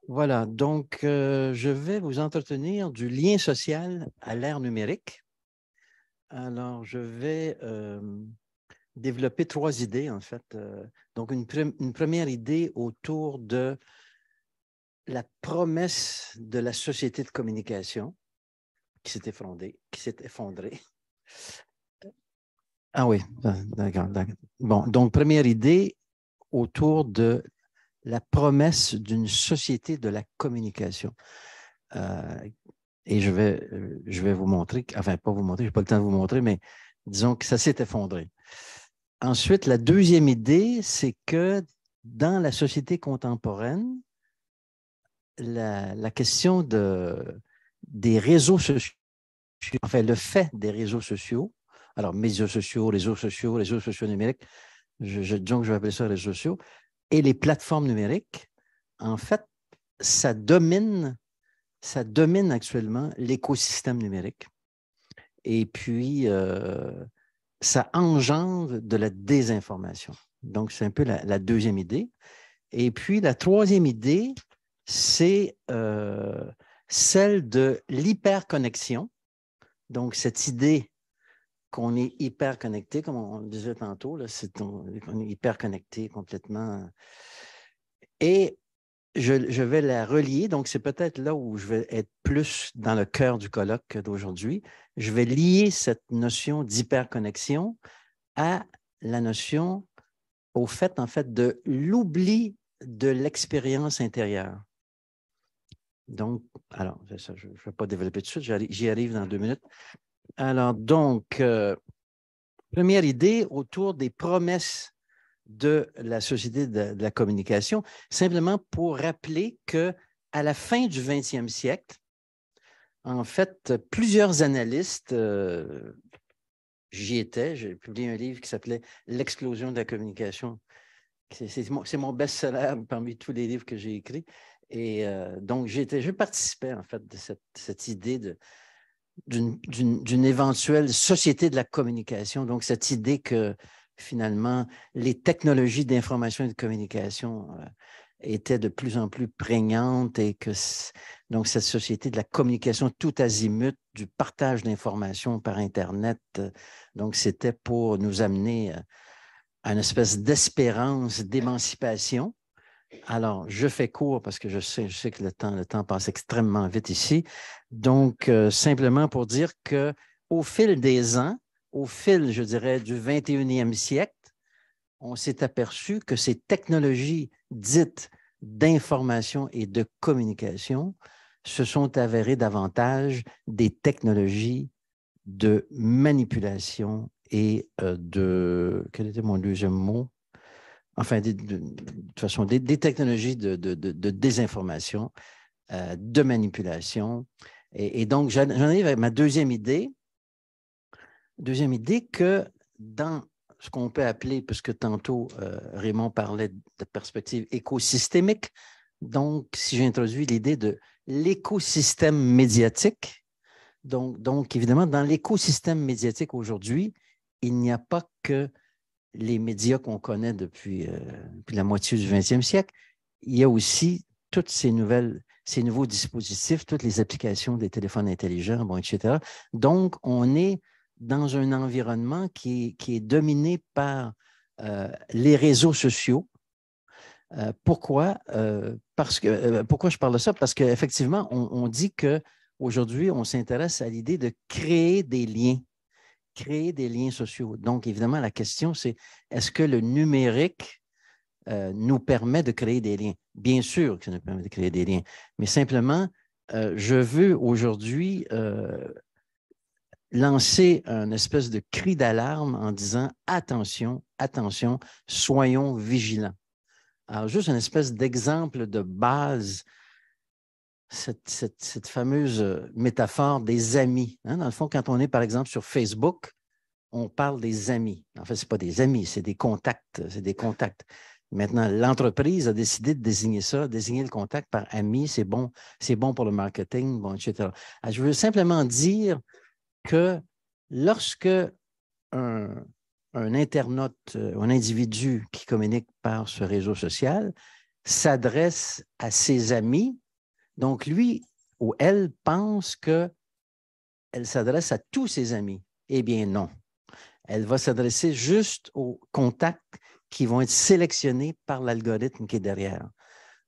Voilà, donc je vais vous entretenir du lien social à l'ère numérique. Alors, je vais développer trois idées, en fait. Donc, une première idée autour de la promesse de la société de communication qui s'est effondrée. Ah oui, d'accord, d'accord. Bon, donc, première idée autour de la promesse d'une société de la communication. Euh, et je vais vous montrer, enfin, pas vous montrer, je n'ai pas le temps de vous montrer, mais disons que ça s'est effondré. Ensuite, la deuxième idée, c'est que dans la société contemporaine, la question des réseaux sociaux, enfin, le fait des réseaux sociaux, alors réseaux sociaux numériques, disons que je vais appeler ça réseaux sociaux, et les plateformes numériques, en fait, ça domine ça domine actuellement l'écosystème numérique. Et puis, ça engendre de la désinformation. Donc, c'est un peu la deuxième idée. Et puis, la troisième idée, c'est celle de l'hyperconnexion. Donc, cette idée qu'on est hyper connecté, comme on le disait tantôt, là, qu'on est hyper connecté complètement. Et je vais la relier, donc c'est peut-être là où je vais être plus dans le cœur du colloque d'aujourd'hui. Je vais lier cette notion d'hyperconnexion à la notion, au fait, en fait, de l'oubli de l'expérience intérieure. Donc, alors, ça, je ne vais pas développer tout de suite, j'y arrive dans 2 minutes. Alors, donc, première idée autour des promesses de la société de la communication, simplement pour rappeler que à la fin du 20e siècle, en fait, plusieurs analystes, j'y étais, j'ai publié un livre qui s'appelait L'explosion de la communication. C'est mon best-seller parmi tous les livres que j'ai écrits. Et donc, je participais en fait de cette idée d'une éventuelle société de la communication. Donc, cette idée que finalement, les technologies d'information et de communication étaient de plus en plus prégnantes et que donc cette société de la communication tout azimut, du partage d'informations par Internet, donc c'était pour nous amener à une espèce d'espérance d'émancipation. Alors, je fais court parce que je sais que le temps passe extrêmement vite ici. Donc, simplement pour dire que au fil des ans, au fil, je dirais, du 21e siècle, on s'est aperçu que ces technologies dites d'information et de communication se sont avérées davantage des technologies de manipulation et quel était mon deuxième mot? Enfin, de toute façon, des technologies de désinformation, de manipulation. Et donc, j'en arrive à ma deuxième idée. Deuxième idée que dans ce qu'on peut appeler, puisque tantôt Raymond parlait de perspective écosystémique, donc si j'introduis l'idée de l'écosystème médiatique, donc évidemment, dans l'écosystème médiatique aujourd'hui, il n'y a pas que les médias qu'on connaît depuis la moitié du 20e siècle, il y a aussi toutes ces nouveaux dispositifs, toutes les applications des téléphones intelligents, bon, etc. Donc, on est dans un environnement qui est dominé par les réseaux sociaux. Pourquoi je parle de ça? Parce qu'effectivement, on dit qu'aujourd'hui, on s'intéresse à l'idée de créer des liens sociaux. Donc, évidemment, la question, c'est est-ce que le numérique nous permet de créer des liens? Bien sûr que ça nous permet de créer des liens, mais simplement, je veux aujourd'hui lancer un espèce de cri d'alarme en disant attention, attention, soyons vigilants. Alors, juste une espèce d'exemple de base, cette fameuse métaphore des amis. Hein? Dans le fond, quand on est, par exemple, sur Facebook, on parle des amis. En fait, ce n'est pas des amis, c'est des contacts. C'est des contacts. Maintenant, l'entreprise a décidé de désigner ça, désigner le contact par ami, c'est bon pour le marketing, bon, etc. Alors, je veux simplement dire que lorsque un internaute, un individu qui communique par ce réseau social s'adresse à ses amis. Donc, lui ou elle pense qu'elle s'adresse à tous ses amis. Eh bien, non. Elle va s'adresser juste aux contacts qui vont être sélectionnés par l'algorithme qui est derrière.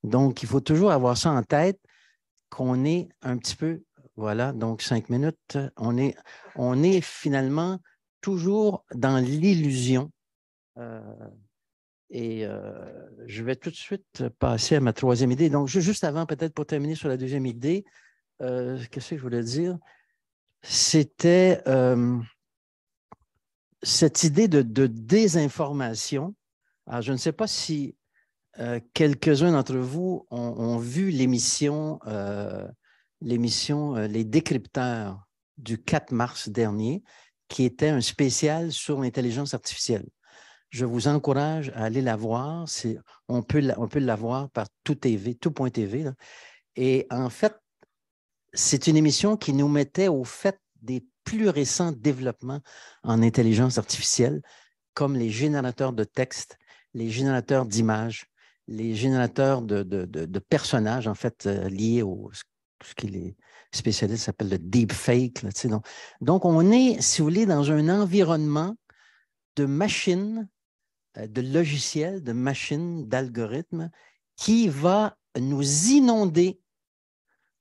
Donc, il faut toujours avoir ça en tête, qu'on est un petit peu, voilà, donc 5 minutes, on est finalement toujours dans l'illusion. Je vais tout de suite passer à ma troisième idée. Donc, juste avant, peut-être pour terminer sur la deuxième idée, qu'est-ce que je voulais dire? C'était cette idée de désinformation. Alors, je ne sais pas si quelques-uns d'entre vous ont vu l'émission Les Décrypteurs du 4 mars dernier, qui était un spécial sur l'intelligence artificielle. Je vous encourage à aller la voir. On peut la voir par tout.tv. Là. Et en fait, c'est une émission qui nous mettait au fait des plus récents développements en intelligence artificielle, comme les générateurs de texte, les générateurs d'images, les générateurs de personnages, en fait, liés au ce que les spécialistes appellent le deepfake. Là, donc, on est, si vous voulez, dans un environnement de machines, de logiciels, de machines, d'algorithmes qui va nous inonder.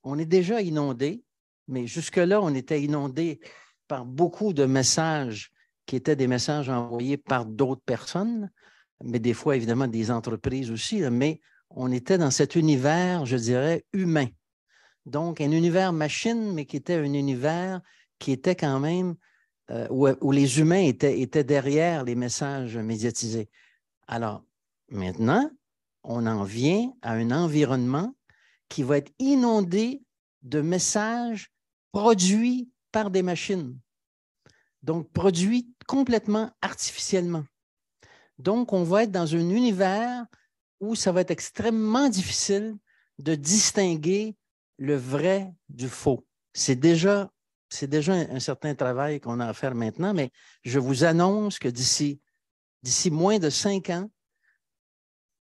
On est déjà inondé, mais jusque-là, on était inondé par beaucoup de messages qui étaient des messages envoyés par d'autres personnes, mais des fois, évidemment, des entreprises aussi, mais on était dans cet univers, je dirais, humain. Donc, un univers machine, mais qui était un univers qui était quand même où les humains étaient derrière les messages médiatisés. Alors, maintenant, on en vient à un environnement qui va être inondé de messages produits par des machines. Donc, produits complètement artificiellement. Donc, on va être dans un univers où ça va être extrêmement difficile de distinguer le vrai du faux. C'est déjà un certain travail qu'on a à faire maintenant, mais je vous annonce que d'ici moins de 5 ans,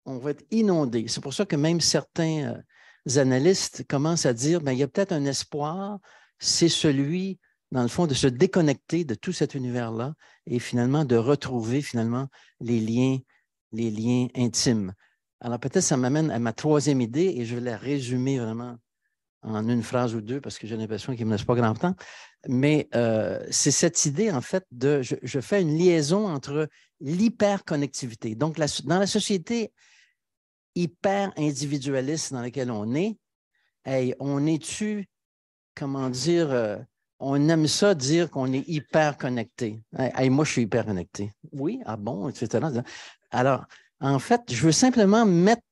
on va être inondé. C'est pour ça que même certains analystes commencent à dire qu'il y a peut-être un espoir, c'est celui, dans le fond, de se déconnecter de tout cet univers-là et finalement de retrouver finalement les liens intimes. Alors peut-être ça m'amène à ma troisième idée et je vais la résumer vraiment en une phrase ou deux parce que j'ai l'impression qu'il ne me laisse pas grand temps. Mais c'est cette idée, en fait, je fais une liaison entre l'hyperconnectivité. Donc, dans la société hyper individualiste dans laquelle on est, hey, on est-tu, comment dire, on aime ça dire qu'on est hyper connecté. Hey, moi, je suis hyper connecté. Oui, ah bon, etc. Alors, en fait, je veux simplement mettre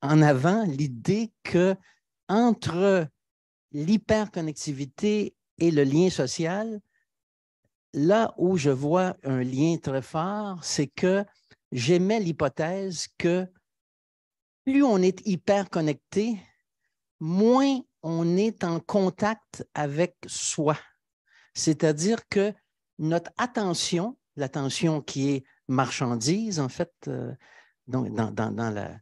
en avant l'idée que entre l'hyperconnectivité et le lien social, là où je vois un lien très fort, c'est que j'émets l'hypothèse que plus on est hyper connecté, moins on est en contact avec soi. C'est-à-dire que notre attention, l'attention qui est marchandise, en fait, dans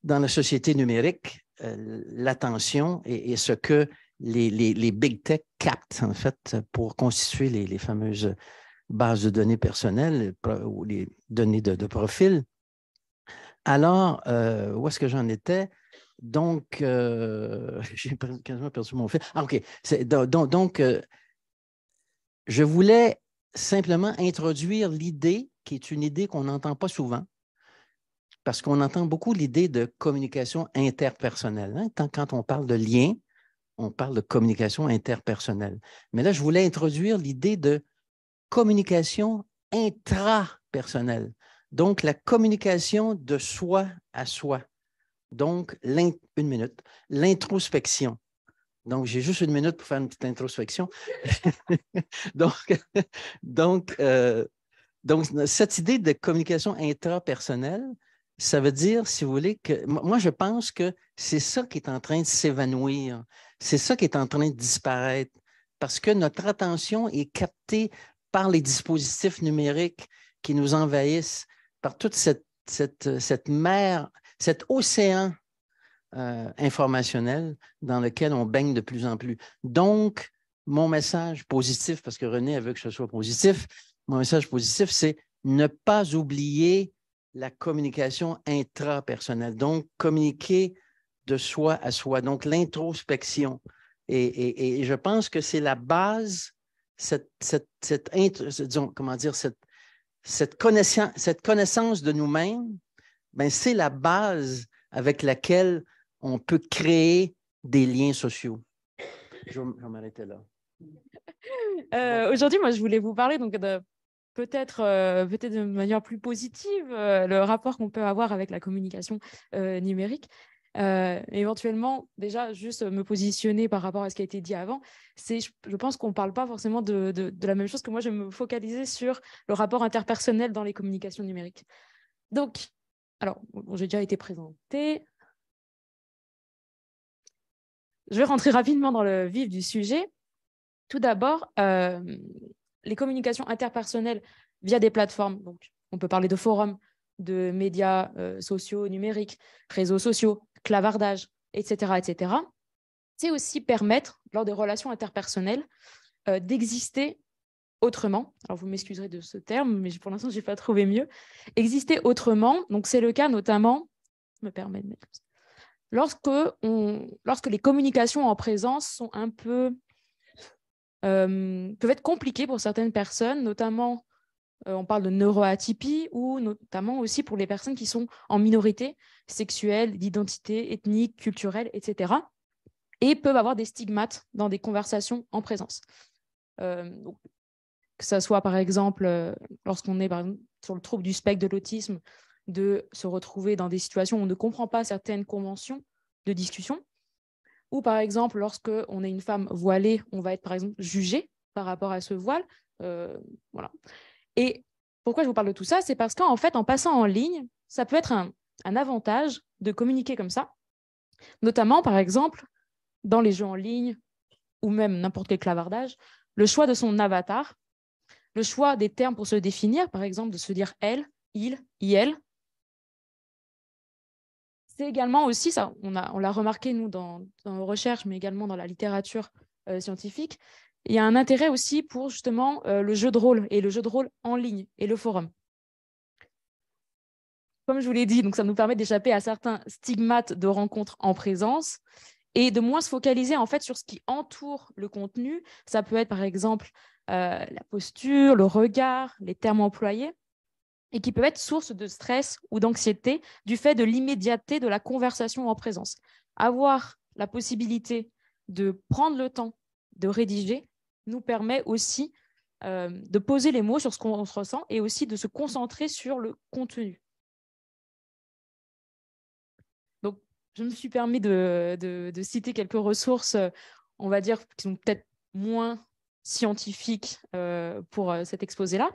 la société numérique, l'attention est ce que les big tech captent, en fait, pour constituer les fameuses bases de données personnelles ou les données de profil. Alors, où est-ce que j'en étais? Donc, j'ai quasiment perdu mon fil. Ah, OK. Donc, je voulais simplement introduire l'idée, qui est une idée qu'on n'entend pas souvent, parce qu'on entend beaucoup l'idée de communication interpersonnelle. Hein? Quand on parle de lien, on parle de communication interpersonnelle. Mais là, je voulais introduire l'idée de communication intrapersonnelle. Donc, la communication de soi à soi. Donc, une minute, l'introspection. Donc, j'ai juste une minute pour faire une petite introspection. donc, cette idée de communication intrapersonnelle, ça veut dire, si vous voulez, que moi, je pense que c'est ça qui est en train de s'évanouir. C'est ça qui est en train de disparaître parce que notre attention est captée par les dispositifs numériques qui nous envahissent, par toute cette mer, cet océan informationnel dans lequel on baigne de plus en plus. Donc, mon message positif, parce que René veut que ce soit positif, mon message positif, c'est ne pas oublier la communication intrapersonnelle. Donc, communiquer de soi à soi. Donc, l'introspection. Et je pense que c'est la base, disons, comment dire, cette connaissance de nous-mêmes, ben, c'est la base avec laquelle on peut créer des liens sociaux. Je vais m'arrêter là. Aujourd'hui, moi, je voulais vous parler donc de peut-être de manière plus positive le rapport qu'on peut avoir avec la communication numérique. Éventuellement, déjà, juste me positionner par rapport à ce qui a été dit avant, je pense qu'on ne parle pas forcément de la même chose, que moi, je vais me focaliser sur le rapport interpersonnel dans les communications numériques. Donc, alors, bon, j'ai déjà été présentée. Je vais rentrer rapidement dans le vif du sujet. Tout d'abord, les communications interpersonnelles via des plateformes. Donc, on peut parler de forums, de médias sociaux, numériques, réseaux sociaux, clavardage, etc., etc. C'est aussi permettre, lors des relations interpersonnelles, d'exister autrement. Alors, vous m'excuserez de ce terme, mais pour l'instant, je n'ai pas trouvé mieux. Exister autrement, donc c'est le cas notamment, je me permets de mettre lorsque les communications en présence sont un peu peuvent être compliquées pour certaines personnes, notamment on parle de neuroatypie ou notamment aussi pour les personnes qui sont en minorité sexuelle, d'identité ethnique, culturelle, etc. et peuvent avoir des stigmates dans des conversations en présence. Donc, que ce soit par exemple lorsqu'on est par exemple, sur le trouble du spectre de l'autisme, de se retrouver dans des situations où on ne comprend pas certaines conventions de discussion, ou par exemple, lorsqu'on est une femme voilée, on va être par exemple jugé par rapport à ce voile. Voilà. Et pourquoi je vous parle de tout ça? C'est parce qu'en fait, en passant en ligne, ça peut être un avantage de communiquer comme ça, notamment par exemple dans les jeux en ligne ou même n'importe quel clavardage, le choix de son avatar, le choix des termes pour se définir, par exemple de se dire elle, il, il. C'est également aussi, ça, on l'a remarqué, nous, dans nos recherches, mais également dans la littérature scientifique, il y a un intérêt aussi pour justement le jeu de rôle et le jeu de rôle en ligne et le forum. Comme je vous l'ai dit, donc ça nous permet d'échapper à certains stigmates de rencontres en présence et de moins se focaliser en fait sur ce qui entoure le contenu. Ça peut être par exemple la posture, le regard, les termes employés, et qui peuvent être source de stress ou d'anxiété du fait de l'immédiateté de la conversation en présence. Avoir la possibilité de prendre le temps de rédiger nous permet aussi de poser les mots sur ce qu'on se ressent et aussi de se concentrer sur le contenu. Donc, je me suis permis de citer quelques ressources, on va dire, qui sont peut-être moins scientifiques pour cet exposé-là.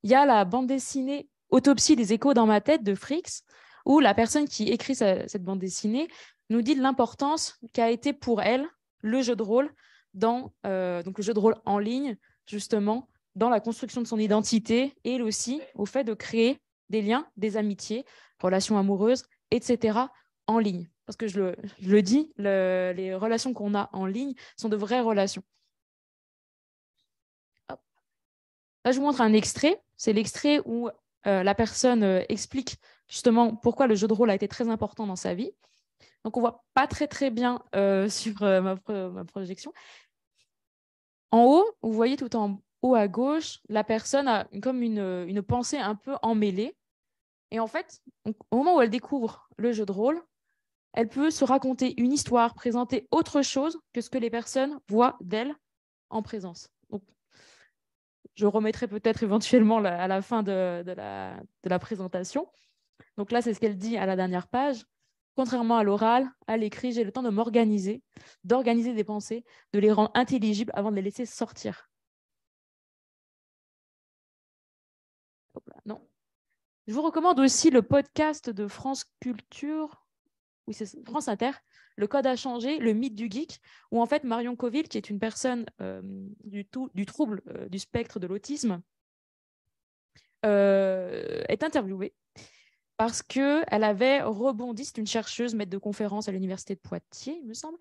Il y a la bande dessinée Autopsie des échos dans ma tête de Fricks, où la personne qui écrit cette bande dessinée nous dit de l'importance qu'a été pour elle le jeu de rôle donc le jeu de rôle en ligne, justement, dans la construction de son identité et aussi au fait de créer des liens, des amitiés, relations amoureuses, etc. en ligne. Parce que je le dis, les relations qu'on a en ligne sont de vraies relations. Hop. Là, je vous montre un extrait. C'est l'extrait où la personne explique justement pourquoi le jeu de rôle a été très important dans sa vie. Donc, on ne voit pas très bien sur ma projection. En haut, vous voyez tout en haut à gauche, la personne a comme une pensée un peu emmêlée. Et en fait, au moment où elle découvre le jeu de rôle, elle peut se raconter une histoire, présenter autre chose que ce que les personnes voient d'elle en présence. Donc, je remettrai peut-être éventuellement à la fin de la présentation. Donc là, c'est ce qu'elle dit à la dernière page. Contrairement à l'oral, à l'écrit, j'ai le temps de m'organiser, d'organiser des pensées, de les rendre intelligibles avant de les laisser sortir. Non. Je vous recommande aussi le podcast de France Culture, oui, c'est France Inter, Le Code a changé, le mythe du geek, où en fait Marion Coville, qui est une personne du trouble du spectre de l'autisme, est interviewée. parce qu'elle avait rebondi, c'est une chercheuse, maître de conférence à l'université de Poitiers, il me semble.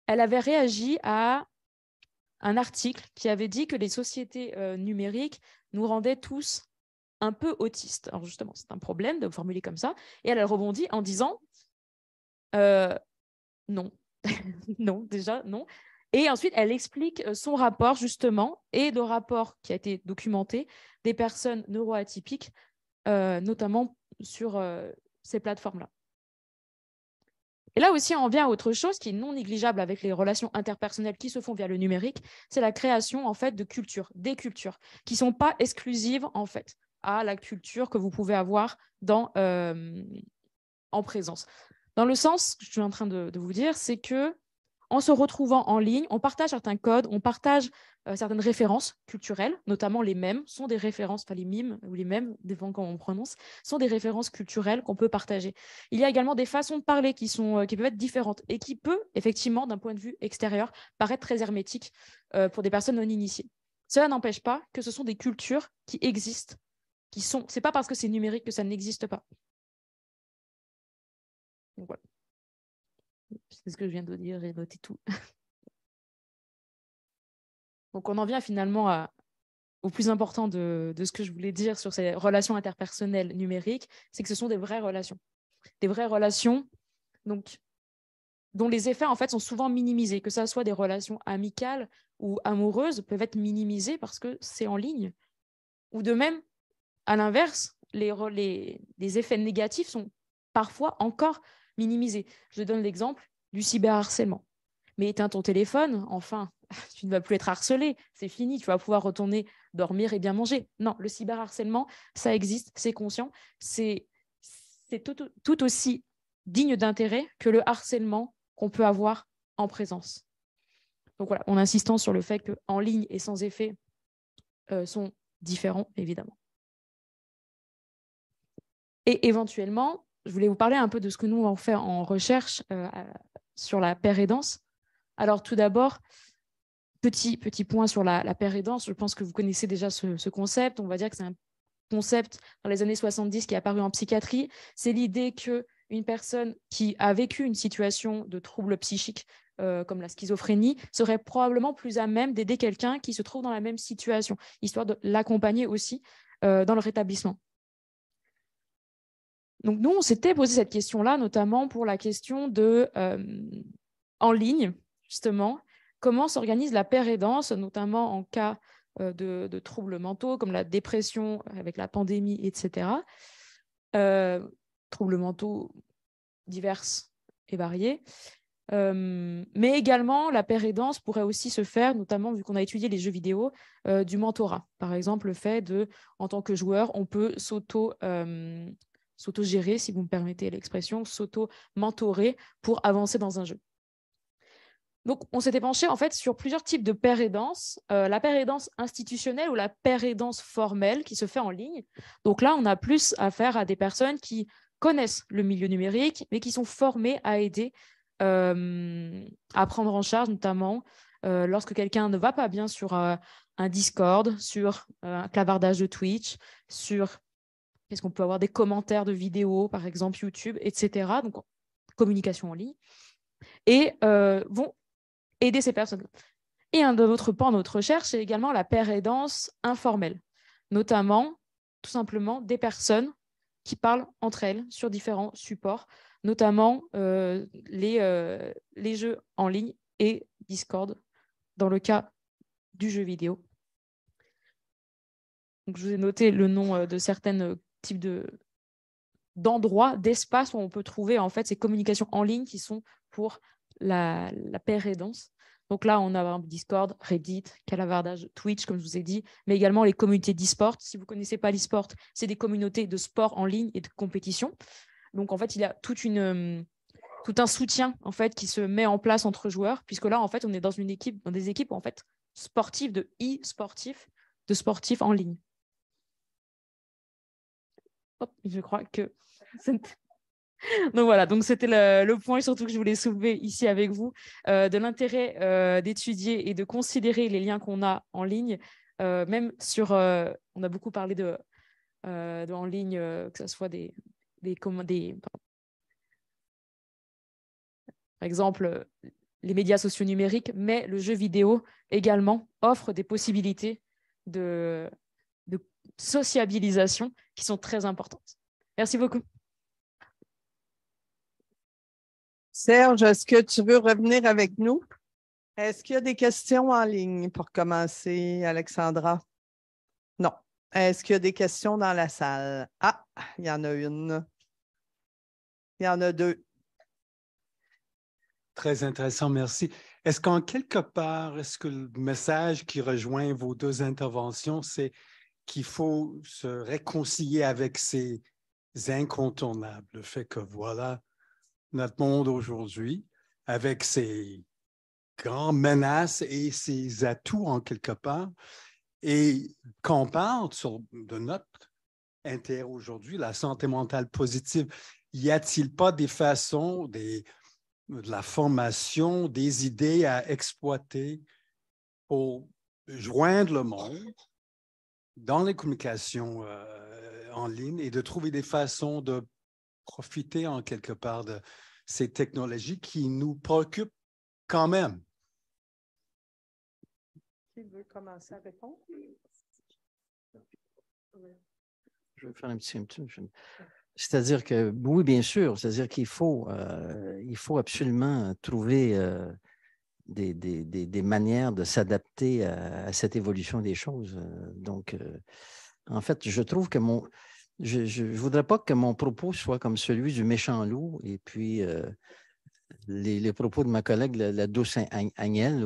Elle avait réagi à un article qui avait dit que les sociétés numériques nous rendaient tous un peu autistes. Alors justement, c'est un problème de formuler comme ça. Et elle a rebondi en disant non, non, déjà, non. Et ensuite, elle explique son rapport, justement, et le rapport qui a été documenté des personnes neuroatypiques, notamment sur ces plateformes-là. Et là aussi, on vient à autre chose qui est non négligeable avec les relations interpersonnelles qui se font via le numérique, c'est la création en fait de cultures, des cultures, qui ne sont pas exclusives en fait à la culture que vous pouvez avoir en présence. Dans le sens que je suis en train de vous dire, c'est que en se retrouvant en ligne, on partage certains codes, on partage certaines références culturelles, notamment les mèmes sont des références, enfin les mimes ou les mèmes, dépend comment on prononce, sont des références culturelles qu'on peut partager. Il y a également des façons de parler qui peuvent être différentes et qui peut effectivement, d'un point de vue extérieur, paraître très hermétique pour des personnes non initiées. Cela n'empêche pas que ce sont des cultures qui existent, c'est pas parce que c'est numérique que ça n'existe pas. Donc, voilà. C'est ce que je viens de dire, j'ai noté tout. Donc on en vient finalement au plus important de ce que je voulais dire sur ces relations interpersonnelles numériques, c'est que ce sont des vraies relations. Des vraies relations donc, dont les effets en fait, sont souvent minimisés, que ce soit des relations amicales ou amoureuses peuvent être minimisées parce que c'est en ligne. Ou de même, à l'inverse, les effets négatifs sont parfois encore minimisés. Je donne l'exemple du cyberharcèlement. Mais éteins ton téléphone, enfin, tu ne vas plus être harcelé, c'est fini, tu vas pouvoir retourner dormir et bien manger. Non, le cyberharcèlement, ça existe, c'est conscient, c'est tout aussi digne d'intérêt que le harcèlement qu'on peut avoir en présence. Donc voilà, en insistant sur le fait qu'en ligne et sans effet sont différents, évidemment. Et éventuellement, je voulais vous parler un peu de ce que nous on fait en recherche sur la paire aidance. Alors tout d'abord, petit point sur la paire aidance. Je pense que vous connaissez déjà ce concept. On va dire que c'est un concept dans les années 70 qui est apparu en psychiatrie. C'est l'idée qu'une personne qui a vécu une situation de trouble psychique comme la schizophrénie serait probablement plus à même d'aider quelqu'un qui se trouve dans la même situation, histoire de l'accompagner aussi dans le rétablissement. Donc nous, on s'était posé cette question-là, notamment pour la question de en ligne, justement, comment s'organise la paire aidance, notamment en cas de troubles mentaux comme la dépression avec la pandémie, etc. Troubles mentaux divers et variés. Mais également, la paire aidance pourrait aussi se faire, notamment vu qu'on a étudié les jeux vidéo, du mentorat. Par exemple, le fait en tant que joueur, on peut s'auto-gérer, si vous me permettez l'expression, s'auto-mentorer pour avancer dans un jeu. Donc, on s'était penché en fait sur plusieurs types de paire aidance. La paire aidance institutionnelle ou la paire aidance formelle qui se fait en ligne. Donc là, on a plus affaire à des personnes qui connaissent le milieu numérique, mais qui sont formées à aider à prendre en charge, notamment lorsque quelqu'un ne va pas bien sur un Discord, sur un clavardage de Twitch, sur est-ce qu'on peut avoir des commentaires de vidéos, par exemple YouTube, etc. Donc, communication en ligne. Et vont aider ces personnes. Et un autre pan de notre recherche, c'est également la paire aidance informelle, notamment, tout simplement, des personnes qui parlent entre elles sur différents supports, notamment les jeux en ligne et Discord, dans le cas du jeu vidéo. Donc, je vous ai noté le nom de certains types d'endroits, d'espaces où on peut trouver en fait ces communications en ligne qui sont pour la paire aidance. Donc là, on a Discord, Reddit, Calavardage, Twitch, comme je vous ai dit, mais également les communautés d'e-sport. Si vous ne connaissez pas l'e-sport, c'est des communautés de sport en ligne et de compétition. Donc en fait, il y a tout un soutien en fait qui se met en place entre joueurs, puisque là, en fait, on est dans des équipes en fait sportives, de e-sportifs, de sportifs en ligne. Hop, je crois que... Donc voilà, donc c'était le point surtout que je voulais soulever ici avec vous, de l'intérêt d'étudier et de considérer les liens qu'on a en ligne, même sur, on a beaucoup parlé de en ligne, que ce soit des par exemple, les médias sociaux numériques, mais le jeu vidéo également offre des possibilités de sociabilisation qui sont très importantes. Merci beaucoup. Serge, est-ce que tu veux revenir avec nous? Est-ce qu'il y a des questions en ligne pour commencer, Alexandra? Non. Est-ce qu'il y a des questions dans la salle? Ah, il y en a une. Il y en a deux. Très intéressant, merci. Est-ce qu'en quelque part, est-ce que le message qui rejoint vos deux interventions, c'est qu'il faut se réconcilier avec ces incontournables, le fait que voilà notre monde aujourd'hui, avec ses grandes menaces et ses atouts en quelque part, et qu'on parle de notre intérêt aujourd'hui, la santé mentale positive, y a-t-il pas des façons, de la formation, des idées à exploiter pour joindre le monde dans les communications en ligne et de trouver des façons de profiter en quelque part de ces technologies qui nous préoccupent quand même? Qui veut commencer à répondre? Je vais faire un petit. C'est-à-dire que, oui, bien sûr, c'est-à-dire qu'il faut, il faut absolument trouver des manières de s'adapter à cette évolution des choses. Donc, en fait, je trouve que je ne voudrais pas que mon propos soit comme celui du méchant loup et puis les propos de ma collègue, la douce Agnelle.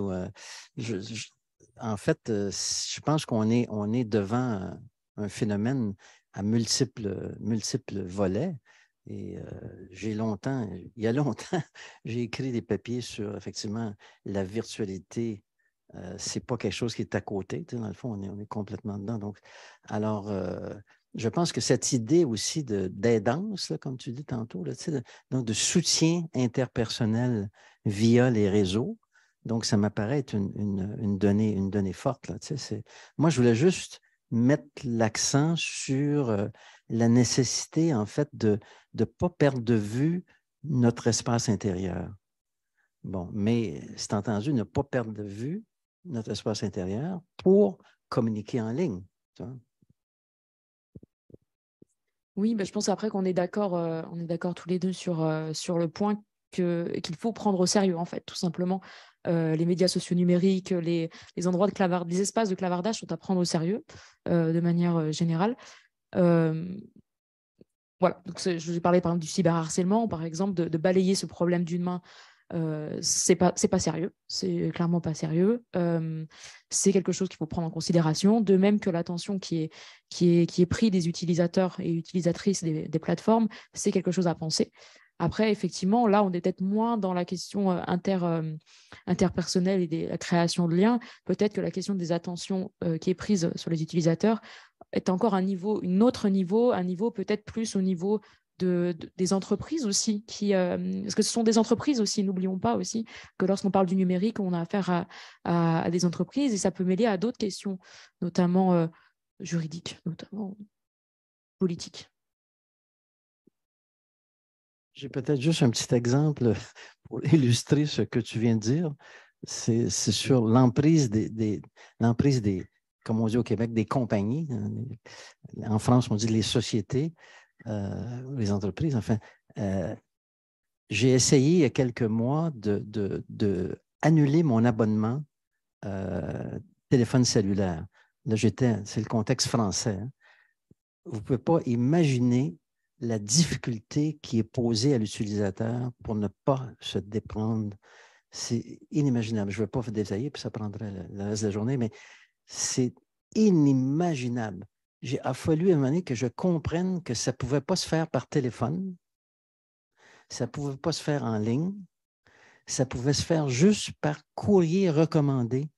En fait, je pense qu'on est devant un phénomène à multiples volets. Et il y a longtemps, j'ai écrit des papiers sur, effectivement, la virtualité. Ce n'est pas quelque chose qui est à côté. Dans le fond, on est complètement dedans. Donc, alors, je pense que cette idée aussi d'aidance, comme tu dis tantôt, là, donc de soutien interpersonnel via les réseaux, donc ça m'apparaît être une donnée forte. Là, moi, je voulais juste mettre l'accent sur la nécessité, en fait, de ne pas perdre de vue notre espace intérieur. Bon, mais c'est entendu, ne pas perdre de vue notre espace intérieur pour communiquer en ligne. Tu vois? Oui, je pense après qu'on est d'accord tous les deux sur le point qu'il faut prendre au sérieux, en fait, tout simplement. Les médias sociaux numériques, les endroits les espaces de clavardage sont à prendre au sérieux de manière générale. Voilà, donc je vous ai parlé par exemple du cyberharcèlement, par exemple, de balayer ce problème d'une main. C'est pas sérieux, c'est clairement pas sérieux. C'est quelque chose qu'il faut prendre en considération, de même que l'attention qui est prise des utilisateurs et utilisatrices des plateformes, c'est quelque chose à penser. Après, effectivement, là, on est peut-être moins dans la question interpersonnelle et la création de liens. Peut-être que la question des attentions qui est prise sur les utilisateurs est encore un niveau peut-être plus au niveau des entreprises aussi, parce que ce sont des entreprises aussi, n'oublions pas aussi que lorsqu'on parle du numérique, on a affaire à des entreprises et ça peut mêler à d'autres questions, notamment juridiques, notamment politiques. J'ai peut-être juste un petit exemple pour illustrer ce que tu viens de dire. C'est sur l'emprise comme on dit au Québec, des compagnies. En France, on dit les sociétés, les entreprises. Enfin, j'ai essayé il y a quelques mois de annuler mon abonnement téléphone cellulaire. Là, c'est le contexte français. Hein. Vous ne pouvez pas imaginer la difficulté qui est posée à l'utilisateur pour ne pas se déprendre. C'est inimaginable. Je ne vais pas vous détailler, puis ça prendrait le reste de la journée, mais c'est inimaginable. Il a fallu à un moment donné que je comprenne que ça ne pouvait pas se faire par téléphone, ça ne pouvait pas se faire en ligne, ça pouvait se faire juste par courrier recommandé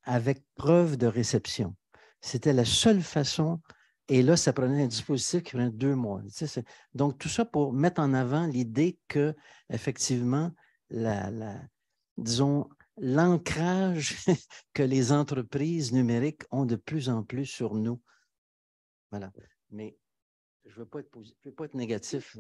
avec preuve de réception. C'était la seule façon. Et là, ça prenait un dispositif qui prenait 2 mois. Donc, tout ça pour mettre en avant l'idée que, effectivement, disons, l'ancrage que les entreprises numériques ont de plus en plus sur nous. Voilà. Mais Je veux pas être négatif.